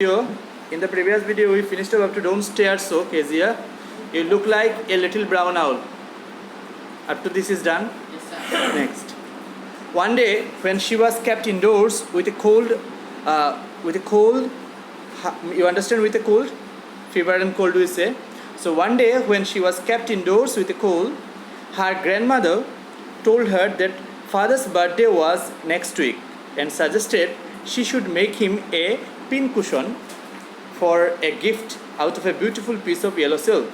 In the previous video we finished up to don't stare so Kezia. You look like a little brown owl. Up to this is done. Yes, sir. Next. One day when she was kept indoors with a cold, you understand, with a cold? Fever and cold we say. So one day when she was kept indoors with a cold, her grandmother told her that father's birthday was next week and suggested she should make him a pin cushion for a gift out of a beautiful piece of yellow silk.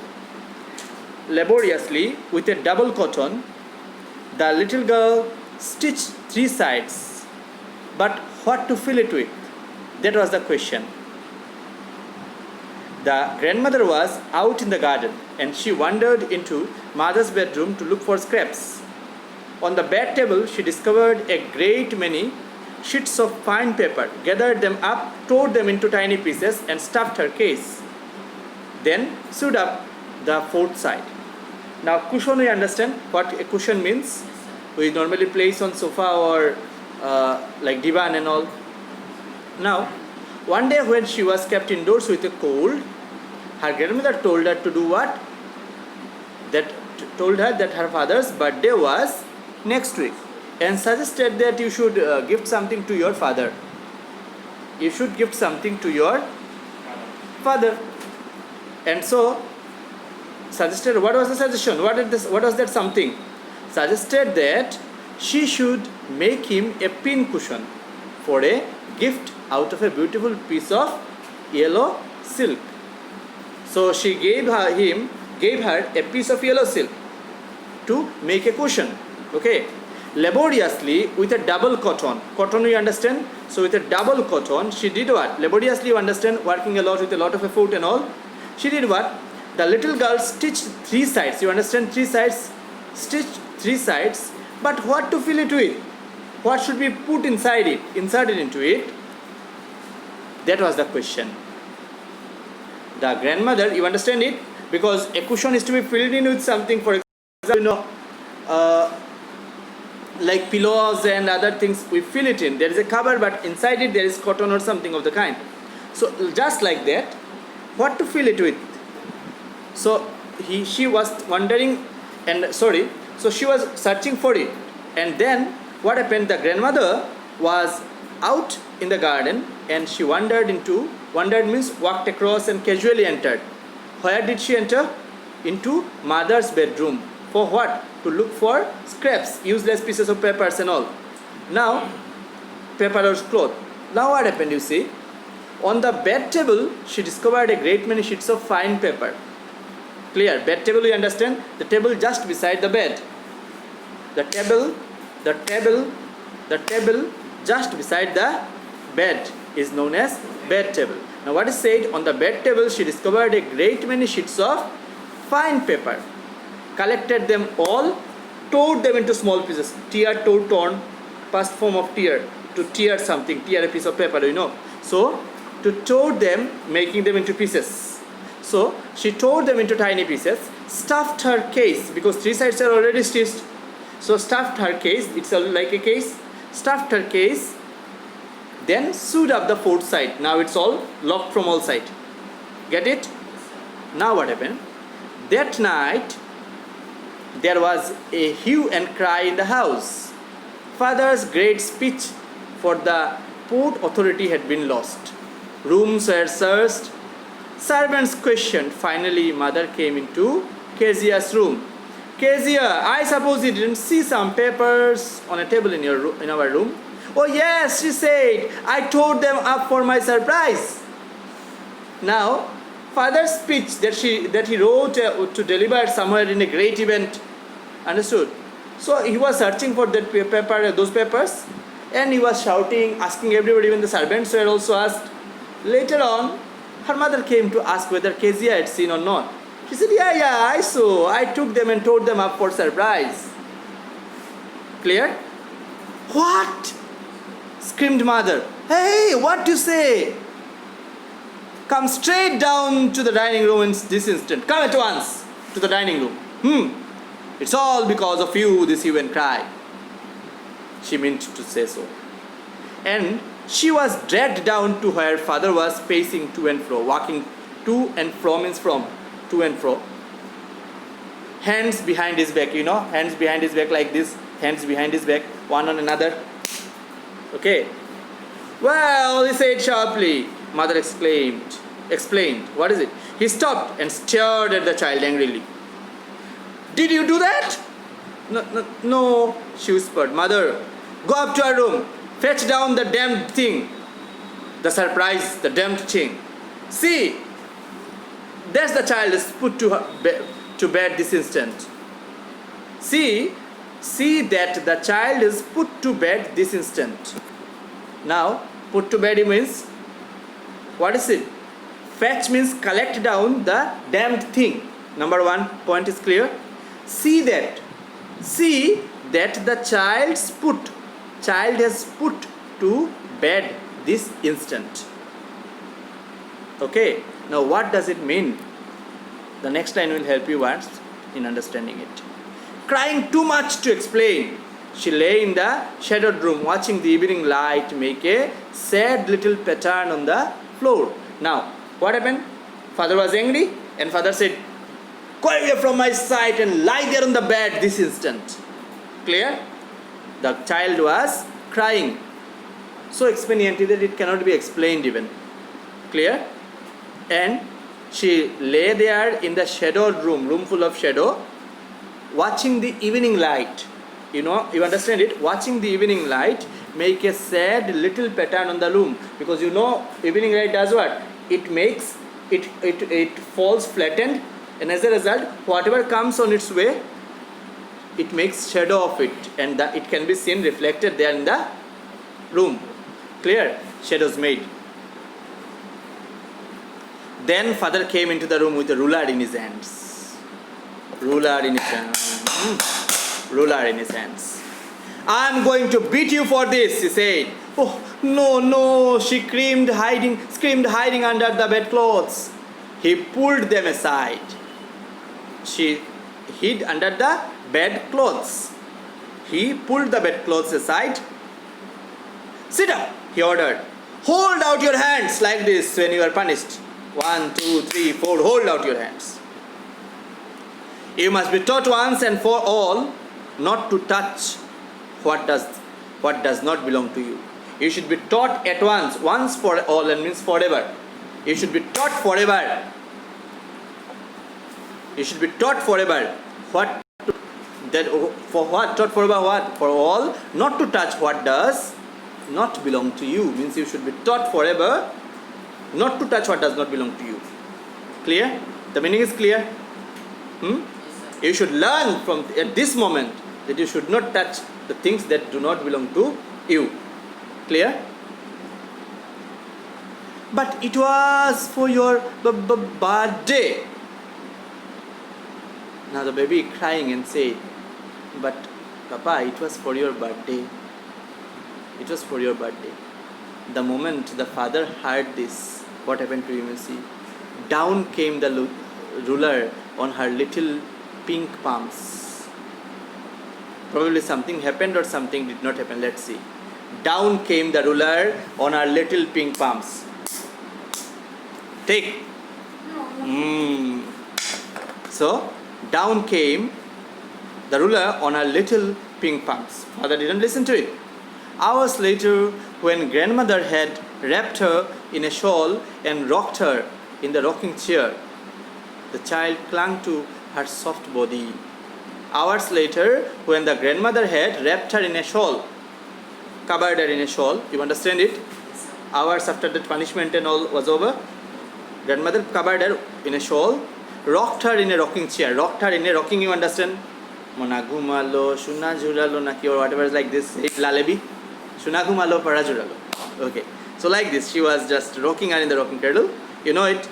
Laboriously, with a double cotton, the little girl stitched three sides. But what to fill it with? That was the question. The grandmother was out in the garden and she wandered into mother's bedroom to look for scraps. On the bed table, she discovered a great many sheets of fine paper, gathered them up, tore them into tiny pieces and stuffed her case. Then sewed up the fourth side. Now cushion, we understand what a cushion means. We normally place on sofa or like divan and all. Now, one day when she was kept indoors with a cold, her grandmother told her to do what? Told her that her father's birthday was next week and suggested that you should gift something to your father. You should gift something to your father. And so suggested, what was the suggestion? What was that something? Suggested that she should make him a pin cushion for a gift out of a beautiful piece of yellow silk. So she gave her a piece of yellow silk to make a cushion. Okay. Laboriously, with a double cotton. Cotton, we understand? So with a double cotton, she did what? Laboriously, you understand, working a lot with a lot of effort and all. She did what? The little girl stitched three sides. You understand? Three sides. Stitched three sides. But what to fill it with? What should be put inside it? Inserted into it? That was the question. The grandmother, you understand it? Because a cushion is to be filled in with something, for example, like pillows and other things, we fill it in. There is a cover, but inside it there is cotton or something of the kind. So just like that, what to fill it with? So she was wondering, so she was searching for it. And then what happened? The grandmother was out in the garden and she wandered means walked across and casually entered. Where did she enter? Into mother's bedroom. For what? To look for scraps, useless pieces of papers and all. Now, paper or cloth. Now what happened, you see? On the bed table, she discovered a great many sheets of fine paper. Clear? Bed table, you understand? The table just beside the bed. The table just beside the bed is known as bed table. Now what is said? On the bed table, she discovered a great many sheets of fine paper. Collected them all, tore them into small pieces. Tear, tore, torn, past form of tear. To tear something, tear a piece of paper, you know. So, to tore them, making them into pieces. So, she tore them into tiny pieces, stuffed her case, because three sides are already stitched. So, stuffed her case, it's like a case, stuffed her case, then sewed up the fourth side. Now it's all locked from all sides. Get it? Now what happened? That night, there was a hue and cry in the house. Father's great speech for the Port Authority had been lost. Rooms were searched. Servants questioned. Finally, mother came into Kezia's room. Kezia, I suppose you didn't see some papers on a table in our room? Oh yes, she said. I tore them up for my surprise. Now, father's speech that he wrote to deliver somewhere in a great event. Understood? So he was searching for that paper, those papers, and he was shouting, asking everybody. Even the servants were also asked. Later on, her mother came to ask whether Kezia had seen or not. She said, yeah, I saw. I took them and tore them up for surprise. Clear? What? Screamed mother. Hey, what you say? Come straight down to the dining room in this instant. Come at once to the dining room. It's all because of you, this hue and cry. She meant to say so. And She was dragged down to where father was pacing to and fro. Walking to and fro means from to and fro. Hands behind his back, hands behind his back like this, hands behind his back, one on another. Okay. Well, he said sharply. Mother explained. What is it? He stopped and stared at the child angrily. Did you do that? No, she whispered. Mother, go up to her room. Fetch down the damned thing. The surprise, the damned thing. See, there's the child is put to bed this instant. See that the child is put to bed this instant. Now, put to bed means, what is it? Fetch means collect down the damned thing. Number one point is clear. See that the child has put to bed this instant. Okay. Now what does it mean? The next line will help you in understanding it. Crying too much to explain, she lay in the shadowed room watching the evening light make a sad little pattern on the floor. Now, what happened? Father was angry and father said, go away from my sight and lie there on the bed this instant. Clear? The child was crying so expediently that it cannot be explained even. Clear? And she lay there in the shadowed room full of shadow, watching the evening light. You understand it? Watching the evening light make a sad little pattern on the room, because evening light does what? It makes it falls flattened, and as a result, whatever comes on its way, it makes shadow of it, and it can be seen reflected there in the room. Clear? Shadows made. Then father came into the room with a ruler in his hands. Ruler in his hands. I am going to beat you for this, he said. Oh, no, she screamed, hiding under the bedclothes. He pulled them aside. She hid under the bedclothes. He pulled the bedclothes aside. Sit up, he ordered. Hold out your hands like this when you are punished. 1, 2, 3, 4, hold out your hands. You must be taught once and for all not to touch what does not belong to you. You should be taught at once for all, and means forever. You should be taught forever. You should be taught forever. Taught forever what? For all, not to touch what does not belong to you. Means you should be taught forever not to touch what does not belong to you. Clear? The meaning is clear? You should learn at this moment that you should not touch the things that do not belong to you. Clear? But it was for your birthday. Now the baby crying and said, but Papa, it was for your birthday. It was for your birthday. The moment the father heard this, what happened to him, you see? Down came the ruler on her little pink palms. Probably something happened or something did not happen. Let's see. Down came the ruler on her little pink palms. Take. So, down came the ruler on her little pink palms. Father didn't listen to it. Hours later, when grandmother had wrapped her in a shawl and rocked her in the rocking chair, the child clung to her soft body. Hours later, when the grandmother had wrapped her in a shawl, covered her in a shawl, you understand it? Hours after the punishment and all was over, grandmother covered her in a shawl, rocked her in a rocking chair. Rocked her in a rocking, you understand? Mona ghumalo, shuna juralo naki, or whatever is like this. It lalabi. Shuna ghumalo, para juralo. Okay. So like this, she was just rocking her in the rocking cradle. You know it.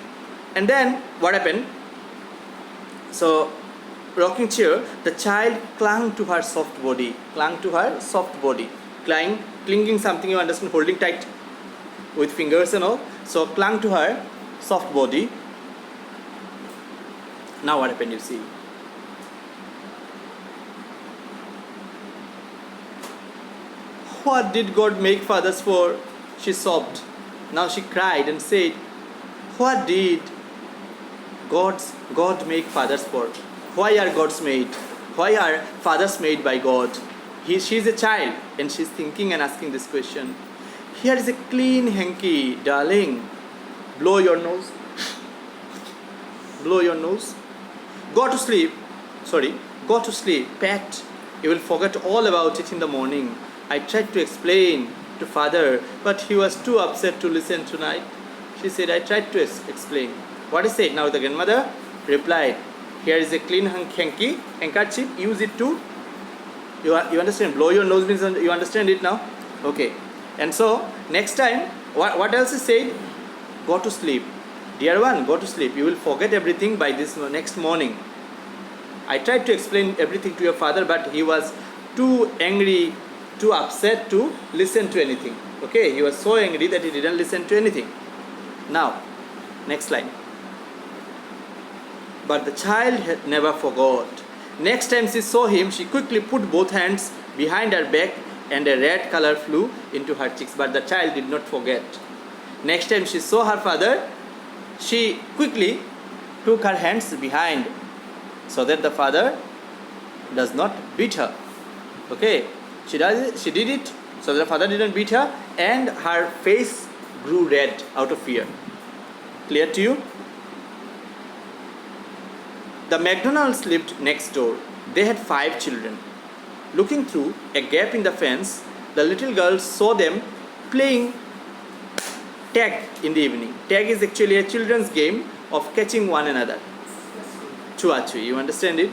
And then what happened? So, rocking chair, the child clung to her soft body. Clung to her soft body. Clinging something, you understand, holding tight with fingers and all. So, clung to her soft body. Now what happened, you see? What did God make fathers for? She sobbed. Now she cried and said, what did God make fathers for? Why are gods made? Why are fathers made by God? She is a child and she's thinking and asking this question. Here is a clean hanky, darling. Blow your nose. Blow your nose. Go to sleep. Go to sleep. Pat. You will forget all about it in the morning. I tried to explain to father, but he was too upset to listen tonight. She said, I tried to explain. What is it? Now the grandmother replied, here is a clean handkerchief. Use it to, you understand, blow your nose means you understand it now? Okay. And so, next time, what else is said? Go to sleep. Dear one, go to sleep. You will forget everything by this next morning. I tried to explain everything to your father, but he was too angry, too upset to listen to anything. Okay, he was so angry that he didn't listen to anything. Now, next line. But the child had never forgot. Next time she saw him, she quickly put both hands behind her back and a red color flew into her cheeks. But the child did not forget. Next time she saw her father, she quickly took her hands behind so that the father does not beat her. Okay, she did it so that the father didn't beat her, and her face grew red out of fear. Clear to you? The McDonalds lived next door. They had 5 children. Looking through a gap in the fence, the little girls saw them playing tag in the evening. Tag is actually a children's game of catching one another. Chua-chui, you understand it?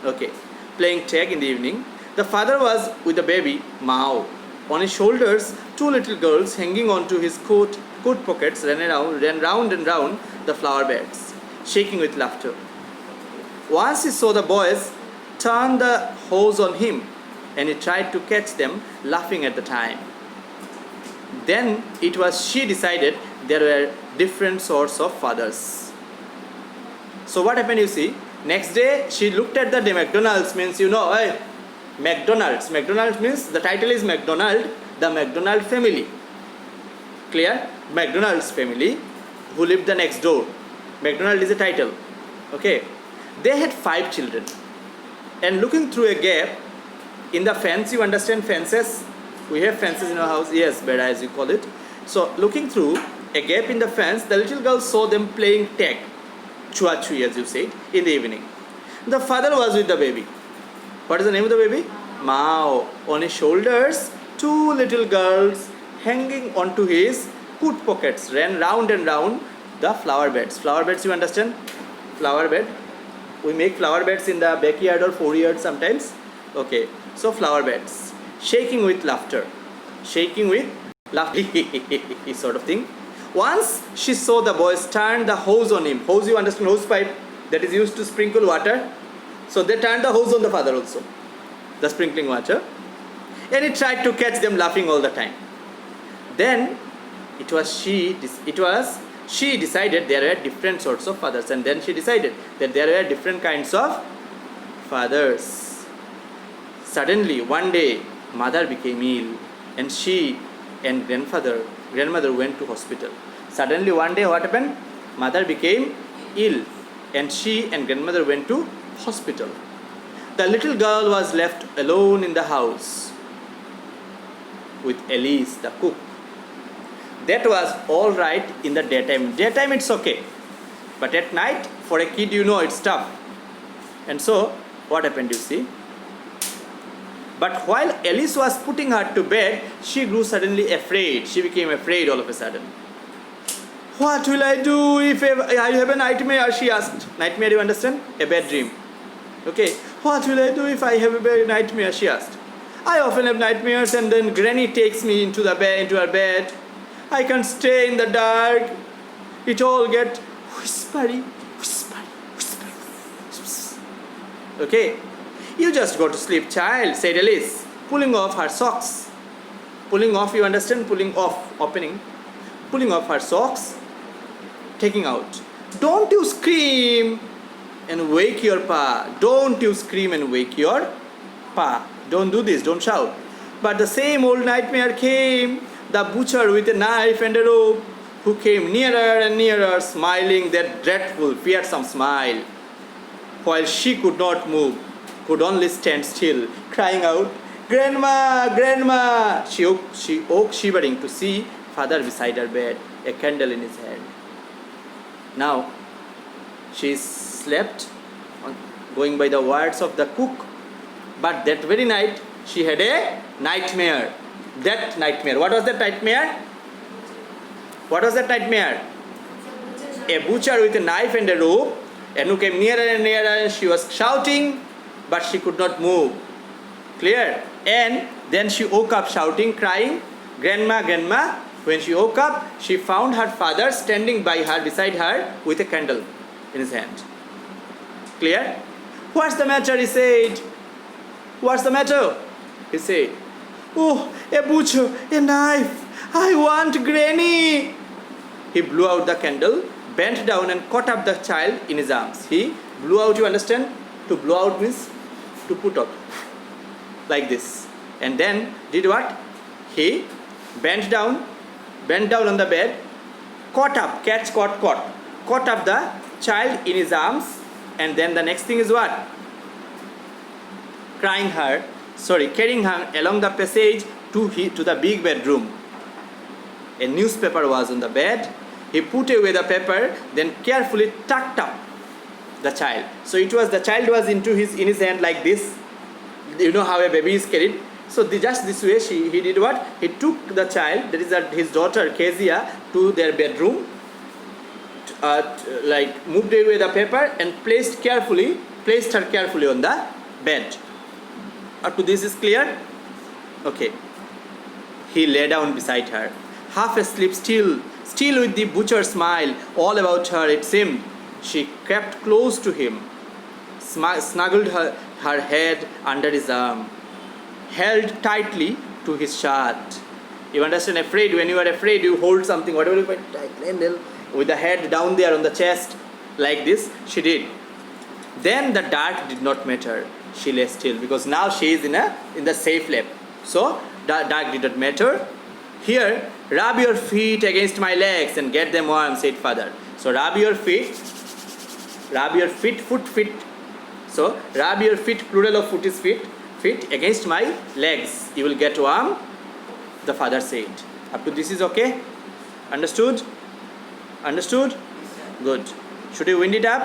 Okay. Playing tag in the evening. The father was with the baby, Mao. On his shoulders, 2 little girls hanging onto his coat pockets ran round and round the flower beds, shaking with laughter. Once he saw the boys turn the hose on him, and he tried to catch them, laughing at the time. Then it was she decided there were different sorts of fathers. So what happened, you see? Next day she looked at the McDonald's, means hey, McDonald's. McDonald's means the title is McDonald, the McDonald family. Clear? McDonald's family who lived the next door. McDonald is a title. Okay. They had 5 children. And looking through a gap in the fence, you understand fences? We have fences in our house. Yes, beda as you call it. So looking through a gap in the fence, the little girl saw them playing tag, chua-chui as you said, in the evening. The father was with the baby. What is the name of the baby? Mao. On his shoulders, 2 little girls hanging onto his coat pockets ran round and round the flower beds. Flower beds, you understand? Flower bed. We make flower beds in the backyard or foreyard sometimes. Okay. So flower beds. Shaking with laughter. Shaking with laughter. Sort of thing. Once she saw the boys turn the hose on him. Hose, you understand, hose pipe that is used to sprinkle water. So they turned the hose on the father also. The sprinkling water. And he tried to catch them laughing all the time. Then she decided there were different sorts of fathers, and then she decided that there were different kinds of fathers. Suddenly one day mother became ill, and she and grandmother went to hospital. Suddenly one day what happened? Mother became ill, and she and grandmother went to hospital. The little girl was left alone in the house with Elise, the cook. That was all right in the daytime. Daytime it's okay. But at night, for a kid, it's tough. And so, what happened, you see? But while Elise was putting her to bed, she grew suddenly afraid. She became afraid all of a sudden. What will I do if I have a nightmare? She asked. Nightmare, you understand? A bad dream. Okay. What will I do if I have a bad nightmare? She asked. I often have nightmares, and then Granny takes me into her bed. I can't stay in the dark. It all gets whispery. Okay. You just go to sleep, child, said Alice, pulling off her socks. Pulling off, you understand? Pulling off, opening. Pulling off her socks, taking out. Don't you scream and wake your pa. Don't you scream and wake your pa. Don't do this, don't shout. But the same old nightmare came. the butcher with a knife and a rope, who came nearer and nearer, smiling that dreadful, fearsome smile, while she could not move, could only stand still, crying out, "Grandma, Grandma!" She woke shivering to see father beside her bed, a candle in his hand. Now, she slept, going by the words of the cook. But that very night, she had a nightmare. That nightmare. What was that nightmare? What was that nightmare? A butcher with a knife and a rope, and who came nearer and nearer, and she was shouting, but she could not move. Clear? And then she woke up shouting, crying, "Grandma, Grandma." When she woke up, she found her father standing by her, beside her, with a candle in his hand. Clear? "What's the matter?" he said. "What's the matter?" he said. "Oh, a butcher, a knife. I want Granny." He blew out the candle, bent down and caught up the child in his arms. He blew out, you understand? To blow out means to put out. Like this. And then did what? He bent down on the bed, caught up, caught up the child in his arms, and then the next thing is what? Carrying her along the passage to the big bedroom. A newspaper was on the bed. He put away the paper, then carefully tucked up the child. So the child was in his hand like this. You know how a baby is carried. So just this way he did what? He took the child, that is his daughter Kezia, to their bedroom, moved away the paper and placed her carefully on the bed. Up to this is clear? Okay. He lay down beside her, half asleep, still with the butcher's smile all about her, it seemed. She crept close to him, snuggled her head under his arm, held tightly to his shirt. You understand? When you are afraid, you hold something, whatever you find, tightly, with the head down there on the chest, like this. She did. Then the dark did not matter. She lay still, because now she is in the safe lap. So the dark did not matter. "Here, rub your feet against my legs and get them warm," said father. So rub your feet, feet. So rub your feet, plural of foot is feet against my legs. You will get warm, the father said. Up to this is okay? Understood? Good. Should we wind it up?